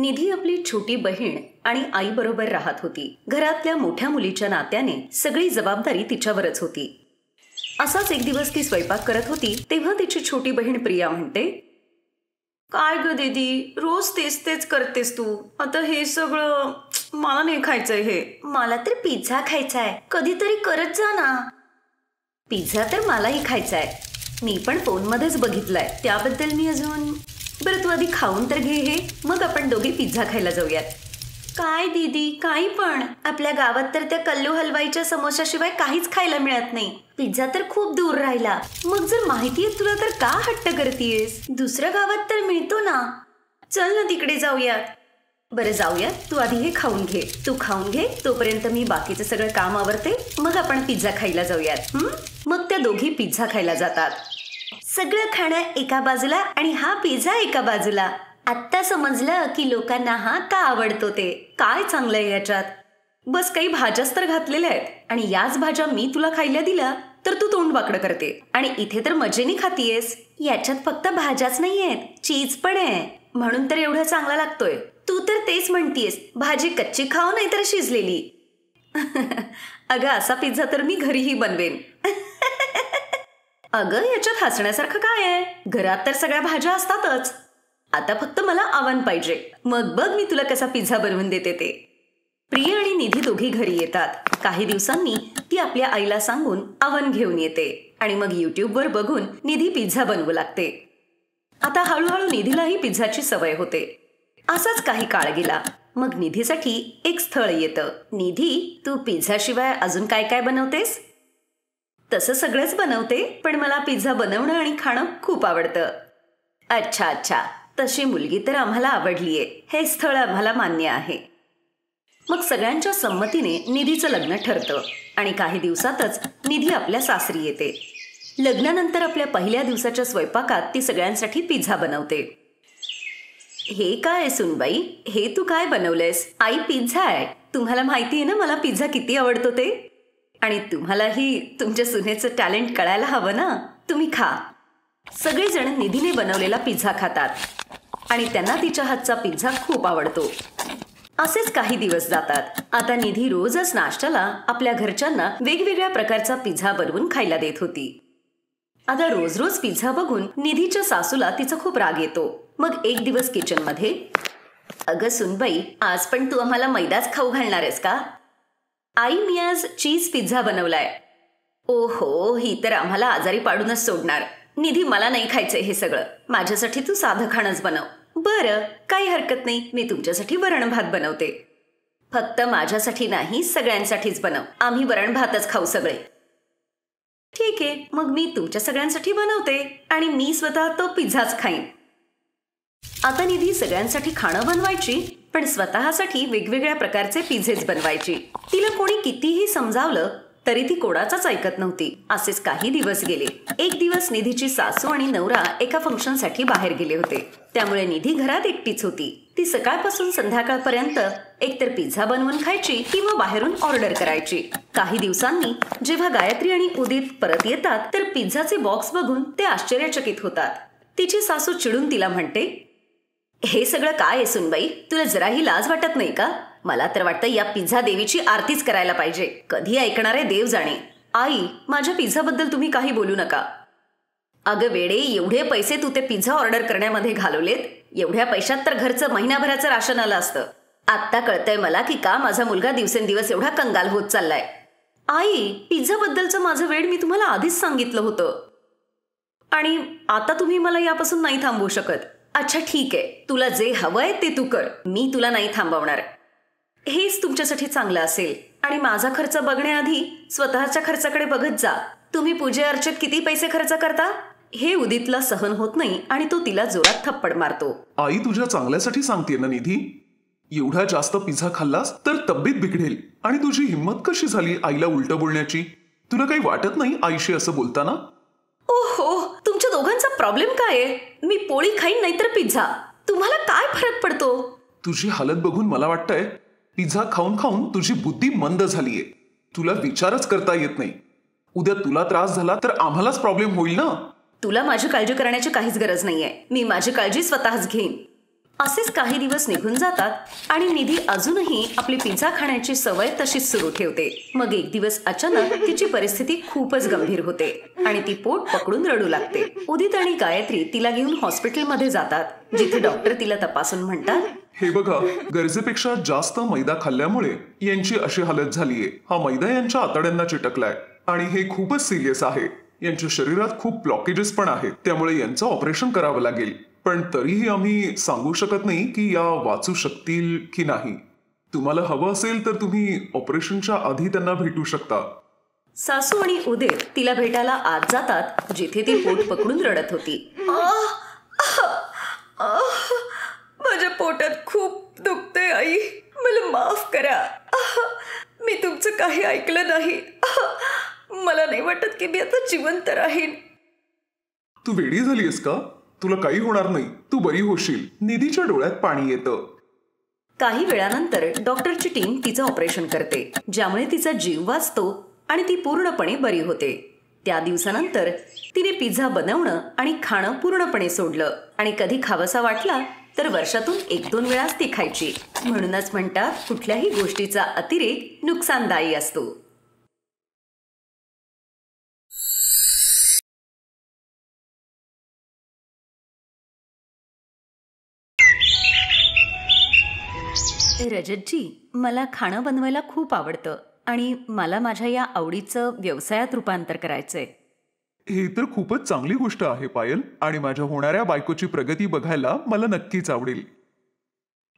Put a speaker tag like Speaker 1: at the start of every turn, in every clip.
Speaker 1: निधी आपली छोटी बहीण आणि आई बरोबर राहत होती. घरातल्या मोठ्या मुलीच्या नात्याने सगळी जबाबदारी तिच्यावरच होती. असाच एक दिवस ती स्वयंपाक करत होती तेव्हा तिची छोटी बहीण प्रिया म्हणते, काय ग दीदी, रोज तेच तेच करतेस तू. आता हे सगळं मला नाही खायचंय. हे मला तर पिझ्झा खायचाय. कधीतरी करत जा ना. पिझ्झा तर मलाही खायचाय. मी पण फोनमध्येच बघितलाय. त्याबद्दल मी अजून. बरं तू आधी खाऊन तर घे हे, मग आपण दोघी पिझ्झा खायला जाऊयात. काय दीदी, काही पण. आपल्या गावात तर त्या कल्लू हलवाईच्या समोशाशिवाय काहीच खायला मिळत नाही. पिझ्झा तर खूप दूर राहिला. मग जर माहितीये तुला तर का हट्ट करतीयेस? दुसऱ्या गावात तर मिळतो ना. चल ना तिकडे जाऊयात. बरं जाऊयात, तू आधी हे खाऊन घे. तू खाऊन घे, तोपर्यंत मी बाकीचं सगळं काम आवरते, मग आपण पिझ्झा खायला जाऊयात. मग त्या दोघी पिझ्झा खायला जातात. सगळं खाणं एका बाजूला आणि हा पिझ्झा एका बाजूला. आत्ता समजलं की लोकांना हा का आवडतो ते. काय चांगलंय याच्यात. बस काही भाज्याच तर घातलेल्या आहेत आणि याच भाज्या मी तुला खायला दिल्या तर तू तोंड वाकडं करते आणि इथे तर मजेने खातीयेस. याच्यात फक्त भाज्याच नाहीयेत, चीज पण आहे, म्हणून तर एवढा चांगला लागतोय. तू तर तेच म्हणतीयेस, भाजी कच्ची खाऊ नाही तर शिजलेली. अगं असा पिझ्झा तर मी घरीही बनवेन. अगं याच्यात हसण्यासारखं काय आहे? घरात तर सगळ्या भाज्या असतातच. आता फक्त मला आव्हान पाहिजे, मग बघ मी तुला कसा पिझ्झा बनवून देते ते. प्रिया आणि निधी दोघी घरी येतात. काही दिवसांनी ती आपल्या आईला सांगून आव्हान घेऊन येते आणि मग युट्यूबवर बघून निधी पिझ्झा बनवू लागते. आता हळूहळू निधीलाही पिझ्झाची सवय होते. असाच काही काळ गेला. मग निधीसाठी एक स्थळ येतं. निधी, तू पिझ्झाशिवाय अजून काय काय बनवतेस? तसं सगळंच बनवते, पण मला पिझ्झा बनवणं आणि खाणं खूप आवडतं. अच्छा अच्छा, तशी मुलगी तर आम्हाला आवडलीये. हे स्थळ आम्हाला मान्य आहे. मग सगळ्यांच्या संमतीने निधीचं लग्न ठरतं आणि काही दिवसातच निधी आपल्या सासरी येते. लग्नानंतर आपल्या पहिल्या दिवसाच्या स्वयंपाकात ती सगळ्यांसाठी पिझ्झा बनवते. हे काय सुनबाई, हे तू काय बनवलंयस? आई, पिझ्झा आहे. तुम्हाला माहिती आहे ना मला पिझ्झा किती आवडतो ते. आणि तुम्हालाही तुमच्या सुनेचं टॅलेंट कळायला हवं ना. तुम्ही खा. सगळेजण निधीने बनवलेला पिझ्झा खातात आणि त्यांना तिच्या हातचा पिझ्झा खूप आवडतो. असेच काही दिवस जातात. आता निधी रोजच नाश्त्याला आपल्या घरच्यांना वेगवेगळ्या प्रकारचा पिझ्झा बनवून खायला देत होती. आता रोज रोज पिझ्झा बघून निधीच्या सासूला तिचा खूप राग येतो. मग एक दिवस किचनमध्ये, अगं सुनबाई, आज पण तू आम्हाला मैदाच खाऊ घालणार आहेस का? आई, मी आज चीज पिझ्झा बनवलाय. ओहो, ही तर आम्हाला आजारी पाडूनच सोडणार. निधी, मला नाही खायचंय हे सगळं. माझ्यासाठी तू साधं खाणंच बनव. बरं, काही हरकत नाही, मी तुमच्यासाठी वरण भात बनवते. फक्त माझ्यासाठी नाही, सगळ्यांसाठीच बनव. आम्ही वरण भातच खाऊ सगळे. ठीक आहे, मग मी तुमच्या सगळ्यांसाठी बनवते आणि मी स्वतः तो पिझ्झाच खाईन. आता निधी सगळ्यांसाठी खाणं बनवायची, पण स्वतःसाठी वेगवेगळ्या प्रकारचे पिझ्झेच बनवायची. तिला कोणी कितीही समजावलं तरी ती कोणाचाच ऐकत नव्हती. असेच काही दिवस गेले. एक दिवस निधीची सासू आणि नवरा एका फंक्शनसाठी बाहेर गेले होते. त्यामुळे निधी घरात एकटीच होती. ती सकाळपासून संध्याकाळपर्यंत एकतर पिझ्झा बनवून खायची किंवा बाहेरून ऑर्डर करायची. काही दिवसांनी जेव्हा गायत्री आणि उदित परत येतात तर पिझ्झाचे बॉक्स बघून ते आश्चर्यचकित होतात. तिची सासू चिडून तिला म्हणते, हे सगळं काय आहे सुनबाई? तुला जराही लाज वाटत नाही का? मला तर वाटतं या पिझ्झा देवीची आरतीच करायला पाहिजे. कधी ऐकणार आहे देव जाणे. आई, माझ्या पिझ्झाबद्दल तुम्ही काही बोलू नका. अगं वेडे, एवढे पैसे तू ते पिझ्झा ऑर्डर करण्यामध्ये घालवलेत. एवढ्या पैशात तर घरचं महिनाभराचं राशन आलं असतं. आत्ता कळतंय मला की का माझा मुलगा दिवसेंदिवस एवढा कंगाल होत चाललाय. आई, पिझ्झाबद्दलचं माझं वेड मी तुम्हाला आधीच सांगितलं होतं आणि आता तुम्ही मला यापासून नाही थांबवू शकत. अच्छा ठीक आहे, तुला जे हवंय ते तू कर. मी तुला नाही थांबवणार. हेच तुमच्यासाठी चांगलं असेल आणि माझा खर्च बघण्याआधी स्वतःच्या खर्चाकडे बघत जा. तुम्ही पूजे अर्चेत किती पैसे खर्च करता हे उदितला सहन होत नाही आणि तो तिला जोरात थप्पड मारतो.
Speaker 2: आई, तुझ्या चांगल्यासाठी सांगते ना निधी. एवढा जास्त पिझ्झा खाल्लास तर तब्येत बिघडेल. आणि तुझी हिंमत कशी झाली आईला उलट बोलण्याची? तुला काही वाटत नाही आईशी असं बोलताना?
Speaker 1: ओहो, तुमच्या दोघांचा प्रॉब्लेम काय आहे? मी पोळी खाईन नाहीतर पिझ्झा. तुम्हाला काय फरक पडतो?
Speaker 2: तुझी हालत बघून मला वाटतंय पिझ्झा खाऊन खाऊन तुझी बुद्धी मंद झालीये. तुला विचारच करता येत नाही. उद्या तुला त्रास झाला तर आम्हालाच प्रॉब्लेम होईल ना.
Speaker 1: तुला माझी काळजी करण्याची काहीच गरज नाहीये. मी माझी काळजी स्वतःच घेईन. असेच काही दिवस निघून जातात आणि निधी अजूनही आपली पिझ्झा खाण्याची सवय तशीच सुरू ठेवते. मग एक दिवस अचानक तिची परिस्थिती खूपच गंभीर होते आणि ती पोट पकडून रडू लागते. उदित आणि गायत्री तिला घेऊन हॉस्पिटलमध्ये जातात, जिथे डॉक्टर तिला तपासून म्हणतात,
Speaker 2: हे बघा, गरजेपेक्षा जास्त मैदा खाल्ल्यामुळे यांची अशी हालत झालीये. हा मैदा यांच्या आतड्यांना चिटकलाय आणि हे खूपच सिरियस आहे. यांच्या शरीरात खूप ब्लॉकेजेस पण आहेत, त्यामुळे यांचं ऑपरेशन करावं लागेल. पण तरीही आम्ही सांगू शकत नाही की या वाचू शकतील की नाही. तुम्हाला हवं असेल तर तुम्ही ऑपरेशनच्या आधी त्यांना भेटू शकता.
Speaker 1: सासू आणि उदित तिला भेटायला आत जातात, जिथे ती पोट पकडून रडत होती. माझ्या पोटात खूप दुखते आई, मला माफ करा. मी तुमचं काही ऐकलं नाही. मला नाही वाटत की मी आता जिवंत राहीन.
Speaker 2: तू वेडी झालीयस का? तुला काही होणार नाही, तू बरी होशील. निधीच्या डोळ्यात पाणी येतं.
Speaker 1: काही वेळानंतर डॉक्टरची टीम तिचं ऑपरेशन करते, ज्यामुळे तिचा जीव वाचतो आणि ती पूर्णपणे बरी होते. त्या दिवसानंतर तिने पिझ्झा बनवणं आणि खाणं पूर्णपणे सोडलं आणि कधी खावंसा वाटला तर वर्षातून 1-2 वेळाच ती खायची. म्हणूनच म्हणतात, कुठल्याही गोष्टीचा अतिरेक नुकसानदायी असतो. रजतजी, मला खाणं बनवायला खूप आवडतं आणि मला माझ्या या आवडीचं व्यवसायात रूपांतर करायचंय.
Speaker 2: हे तर खूपच चांगली गोष्ट आहे पायल, आणि माझ्या होणाऱ्या बायकोची प्रगती बघायला मला नक्कीच आवडेल.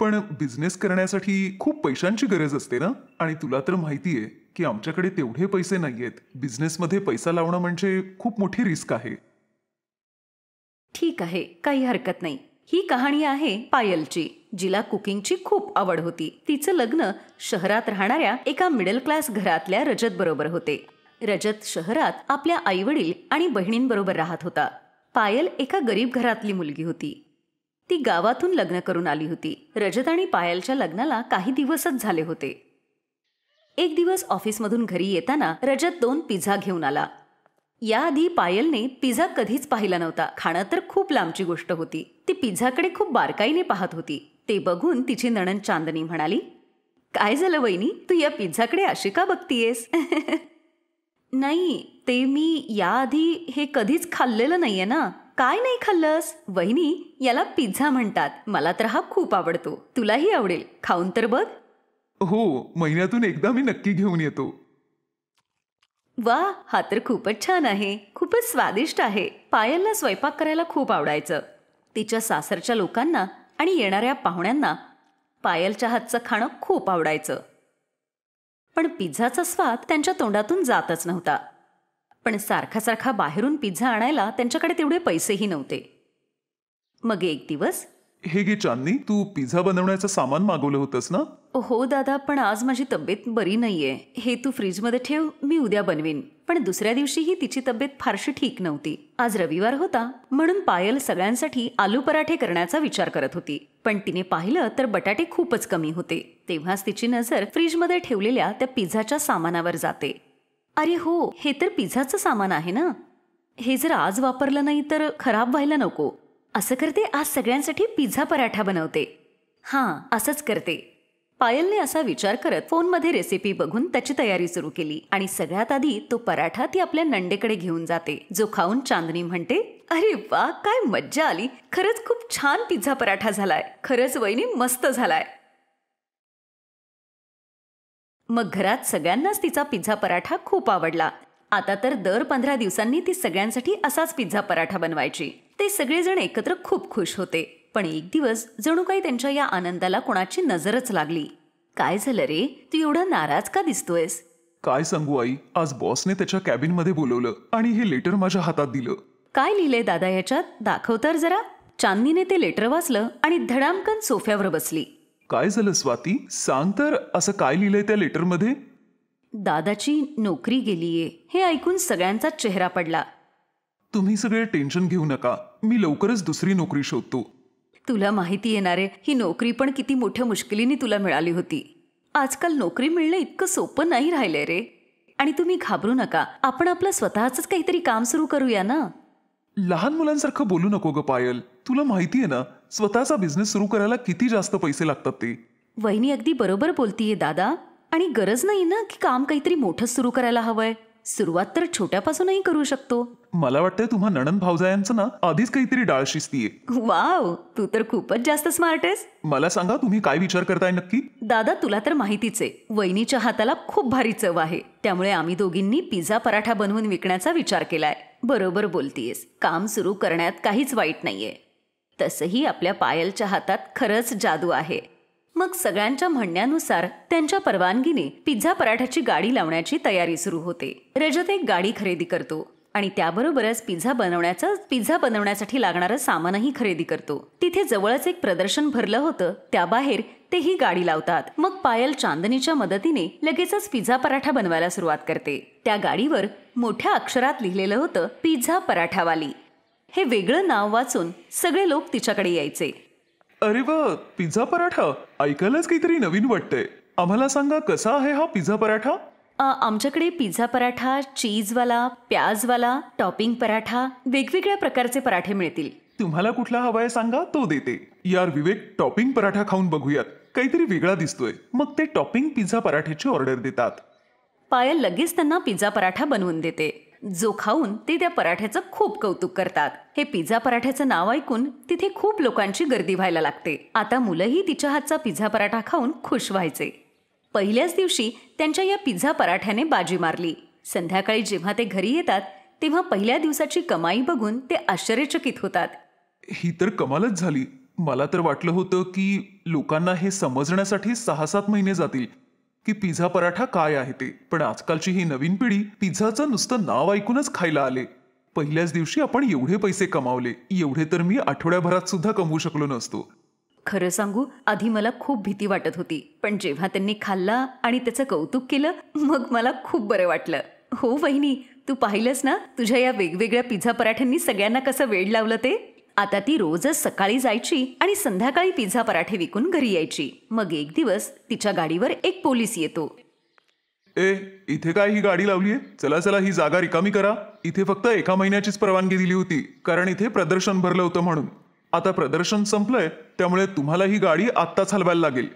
Speaker 2: पण बिझनेस करण्यासाठी खूप पैशांची गरज असते ना, आणि तुला तर माहितीये की आमच्याकडे तेवढे पैसे नाहीयेत. बिझनेसमध्ये पैसा लावणं म्हणजे खूप मोठी रिस्क आहे.
Speaker 1: ठीक आहे, काही हरकत नाही. ही कहाणी आहे पायलची, जिला कुकिंगची खूप आवड होती. तिचं लग्न शहरात राहणाऱ्या एका मिडल क्लास घरातल्या रजत बरोबर होते. रजत शहरात आपल्या आईवडील आणि बहिणींबरोबर राहत होता. पायल एका गरीब घरातली मुलगी होती. ती गावातून लग्न करून आली होती. रजत आणि पायलच्या लग्नाला काही दिवसच झाले होते. एक दिवस ऑफिसमधून घरी येताना रजत 2 पिझ्झा घेऊन आला. याआधी पायलने पिझ्झा कधीच पाहिला नव्हता. खाणं तर खूप लांबची गोष्ट होती. ती पिझ्झाकडे खूप बारकाईने पाहत होती. ते बघून तिची नणंद चांदनी म्हणाली, काय झालं वहिनी, तू या पिझ्झाकडे अशी का बघतीयेस? नाही, ते मी याआधी हे कधीच खाल्लेलं नाहीये ना. काय नाही खाल्लंस? वहिनी, याला पिझ्झा म्हणतात. मला तर हा खूप आवडतो. तुलाही आवडेल, खाऊन तर बघ.
Speaker 2: हो, महिन्यातून एकदा मी नक्की घेऊन येतो.
Speaker 1: वा, हा तर खूपच छान आहे. खूपच स्वादिष्ट आहे. पायलला स्वयंपाक करायला खूप आवडायचं. तिच्या सासरच्या लोकांना आणि येणाऱ्या पाहुण्यांना पायलच्या हातचं खाणं खूप आवडायचं. पण पिझ्झाचा स्वाद त्यांच्या तोंडातून जातच नव्हता. पण सारखा सारखा बाहेरून पिझ्झा आणायला त्यांच्याकडे तेवढे पैसेही नव्हते. मग एक दिवस,
Speaker 2: हे घे चांदनी, तू पिझ्झा बनवण्याचं सामान मागवलं होतंस ना?
Speaker 1: हो दादा, पण आज माझी तब्येत बरी नाहीये. हे तू फ्रीजमध्ये ठेव, मी उद्या बनवीन. पण दुसऱ्या दिवशीही तिची तब्येत फारशी ठीक नव्हती. आज रविवार होता, म्हणून पायल सगळ्यांसाठी आलू पराठे करण्याचा विचार करत होती. पण तिने पाहिलं तर बटाटे खूपच कमी होते. तेव्हाच तिची नजर फ्रीजमध्ये ठेवलेल्या त्या पिझ्झाच्या सामानावर जाते. अरे हो, हे तर पिझ्झाचं सामान आहे ना. हे जर आज वापरलं नाही तर खराब व्हायला नको. असं करते, आज सगळ्यांसाठी पिझ्झा पराठा बनवते. हां, असंच करते. पायलने असा विचार करत फोनमध्ये रेसिपी बघून त्याची तयारी सुरू केली आणि सगळ्यात आधी तो पराठा ती आपल्या नंडेकडे घेऊन जाते, जो खाऊन चांदनी म्हणते, अरे वा, काय मज्जा आली. खरंच खूप छान पिझ्झा पराठा झालाय. खरंच वहिनी, मस्त झालाय. मग घरात सगळ्यांनाच तिचा पिझ्झा पराठा खूप आवडला. आता तर दर 15 दिवसांनी ती सगळ्यांसाठी असाच पिझ्झा पराठा बनवायची. ते सगळेजण एकत्र खूप खुश होते. पण एक दिवस जणू काही त्यांच्या या आनंदाला कोणाची नजरच लागली. काय झालं रे, तू एवढा नाराज का दिसतोयस?
Speaker 2: काय सांगू आई, आज बॉसने त्याच्या कॅबिनमध्ये बोलवलं आणि हे लेटर माझ्या हातात दिलं.
Speaker 1: काय लिहिलंय दादा याच्यात? दाखव तर जरा. चांदनीने ते लेटर वाचलं आणि धडामकन सोफ्यावर बसली.
Speaker 2: काय झालं स्वाती, सांग तर, असं काय लिहिलंय त्या लेटरमध्ये?
Speaker 1: दादाची नोकरी गेलीये. हे ऐकून सगळ्यांचा चेहरा पडला.
Speaker 2: तुम्ही सगळे टेन्शन घेऊ नका, मी लवकरच दुसरी नोकरी शोधतो.
Speaker 1: तुला माहिती येणारे, ही नोकरी पण किती मोठ्या मुश्किलीने तुला मिळाली होती. आजकाल नोकरी मिळणं इतकं सोपं नाही राहिलंय रे. आणि तुम्ही घाबरू नका, आपण आपलं स्वतःच काहीतरी काम सुरू करूया ना.
Speaker 2: लहान मुलांसारखं बोलू नको ग पायल. तुला माहितीये ना, स्वतःचा बिझनेस सुरू करायला किती जास्त पैसे लागतात ते.
Speaker 1: वहिनी अगदी बरोबर बोलतीये दादा. आणि गरज नाही ना की काम काहीतरी मोठं सुरू करायला हवंय. सुरुवात तर छोट्यापासूनही करू शकतो.
Speaker 2: मला वाटतंय तुम्हा नणंद भावजायांचं ना आधीच काहीतरी डाळ शिजतीये.
Speaker 1: वाव, तू तर खूपच जास्त स्मार्ट आहेस.
Speaker 2: मला सांगा तुम्ही काय विचार करताय नक्की.
Speaker 1: दादा तुला तर माहितीच आहे, वहिनीच्या हाताला खूप भारी चव आहे. त्यामुळे आम्ही दोघींनी पिझ्झा पराठा बनवून विकण्याचा विचार केलाय. बरोबर बोलतीयस, काम सुरू करण्यात काहीच वाईट नाहीये. तसंही आपल्या पायलच्या हातात खरंच जादू आहे. मग सगळ्यांच्या म्हणण्यानुसार त्यांच्या परवानगीने पिझ्झा पराठाची गाडी लावण्याची तयारी सुरू होते. रजत एक गाडी खरेदी करतो आणि त्याबरोबरच पिझ्झा बनवण्यासाठी लागणारं सामानही खरेदी करतो. तिथे जवळच एक प्रदर्शन भरलं होतं, त्याबाहेर ते ही गाडी लावतात. मग पायल चांदनीच्या मदतीने लगेचच पिझ्झा पराठा बनवायला सुरुवात करते. त्या गाडीवर मोठ्या अक्षरात लिहिलेलं होतं पिझ्झा पराठावाली. हे वेगळं नाव वाचून सगळे लोक तिच्याकडे यायचे.
Speaker 2: अरे वा, पिझ्झा पराठा ऐकायलाच काहीतरी नवीन वाटतंय. आम्हाला सांगा कसा आहे हा पिझ्झा पराठा.
Speaker 1: आमच्याकडे पिझ्झा पराठा, चीजवाला, प्याजवाला, टॉपिंग पराठा, वेगवेगळ्या प्रकारचे पराठे मिळतील.
Speaker 2: तुम्हाला कुठला हवाय सांगा, तो देते. यार विवेक, टॉपिंग पराठा खाऊन बघूयात, काहीतरी वेगळा दिसतोय. मग ते टॉपिंग पिझ्झा पराठ्याची ऑर्डर देतात.
Speaker 1: पायल लगेच त्यांना पिझ्झा पराठा बनवून देते, जो खाऊन ते त्या पराठ्याचं खूप कौतुक करतात. हे पिझ्झा पराठ्याचं नाव ऐकून तिथे खूप लोकांची गर्दी व्हायला लागते. आता मुलंही तिच्या हातचा पिझ्झा पराठा खाऊन खुश व्हायचे. पहिल्याच दिवशी त्यांच्या या पिझ्झा पराठ्याने बाजी मारली. संध्याकाळी जेव्हा ते घरी येतात तेव्हा पहिल्या दिवसाची कमाई बघून ते आश्चर्यचकित होतात.
Speaker 2: ही तर कमालच झाली. मला तर वाटलं होतं की लोकांना हे समजण्यासाठी 6-7 महिने जातील की पिझ्झा पराठा काय आहे ते. पण आजकालची ही नवीन पिढी पिझ्झाचं नुसतं नाव ऐकूनच खायला आले. पहिल्याच दिवशी आपण एवढे पैसे कमावले. एवढे तर मी आठवड्याभरात सुद्धा कमवू शकलो नसतो.
Speaker 1: खरं सांगू, आधी मला खूप भीती वाटत होती, पण जेव्हा त्यांनी खाल्ला आणि त्याचं कौतुक केलं मग मला खूप बरं वाटलं. हो वहिनी, तू पाहिलंस ना तुझ्या या वेगवेगळ्या पिझ्झा पराठ्यांनी सगळ्यांना कसं वेड लावलं ते. आता ती रोजच सकाळी जायची आणि संध्याकाळी पिझ्झा पराठे विकून घरी यायची. मग एक दिवस तिच्या गाडीवर एक पोलीस येतो.
Speaker 2: इथे काय ही गाडी लावलीये? चला चला, ही जागा रिकामी करा. इथे फक्त 1 महिन्याचीच परवानगी दिली होती, कारण इथे प्रदर्शन भरलं होतं म्हणून. आता प्रदर्शन संपलंय, त्यामुळे तुम्हाला ही गाडी आत्ताच हलवायला लागेल.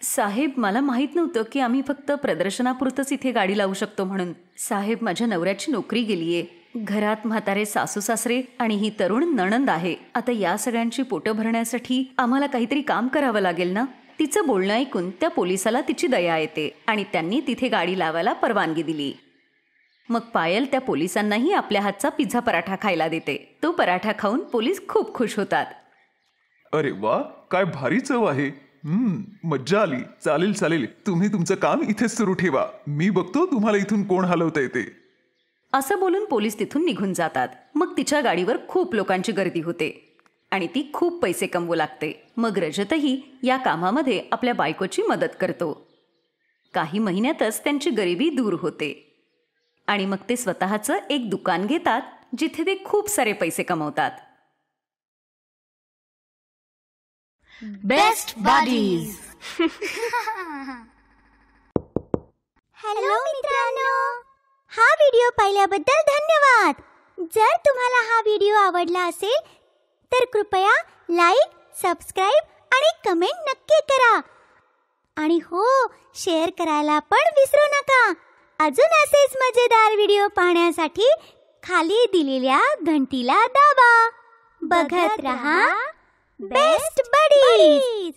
Speaker 1: साहेब, मला माहित नव्हतं की आम्ही फक्त प्रदर्शनापुरतच इथे गाडी लावू शकतो म्हणून. साहेब, माझ्या नवऱ्याची नोकरी गेलीये. घरात म्हातारे सासू सासरे आणि ही तरुण नणंद आहे. आता या सगळ्यांची पोटं भरण्यासाठी आम्हाला काहीतरी काम करावं लागेल ना. तिचं बोलणं ऐकून त्या पोलिसाला तिची दया येते आणि त्यांनी तिथे गाडी लावायला परवानगी दिली. मग पायल त्या पोलिसांनाही आपल्या हातचा पिझ्झा पराठा खायला देते. तो पराठा खाऊन पोलीस खूप खुश होतात.
Speaker 2: अरे वा, काय भारी चव आहे. मज्जा आली. चालेल चालेल, तुम्ही तुमचं काम इथेच सुरू ठेवा. मी बघतो तुम्हाला इथून कोण हलवता येते.
Speaker 1: असं बोलून पोलीस तिथून निघून जातात. मग तिच्या गाडीवर खूप लोकांची गर्दी होते आणि ती खूप पैसे कमवू लागते. मग रजतही या कामामध्ये आपल्या बायकोची मदत करतो. काही महिन्यातच त्यांची गरिबी दूर होते आणि मग ते स्वतःचं एक दुकान घेतात, जिथे ते खूप सारे पैसे कमवतात.
Speaker 3: Best buddies.
Speaker 4: हॅलो मित्रांनो, हा व्हिडिओ पाहिल्याबद्दल धन्यवाद. जर तुम्हाला हा व्हिडिओ आवडला असेल तर कृपया लाईक, सबस्क्राईब आणि कमेंट नक्की करा. आणि हो, शेअर करायला पण विसरू नका. अजून असेच मजेदार व्हिडिओ पाहण्यासाठी खाली दिलेल्या घंटीला दाबा. बघत रहा बेस्ट बडीज.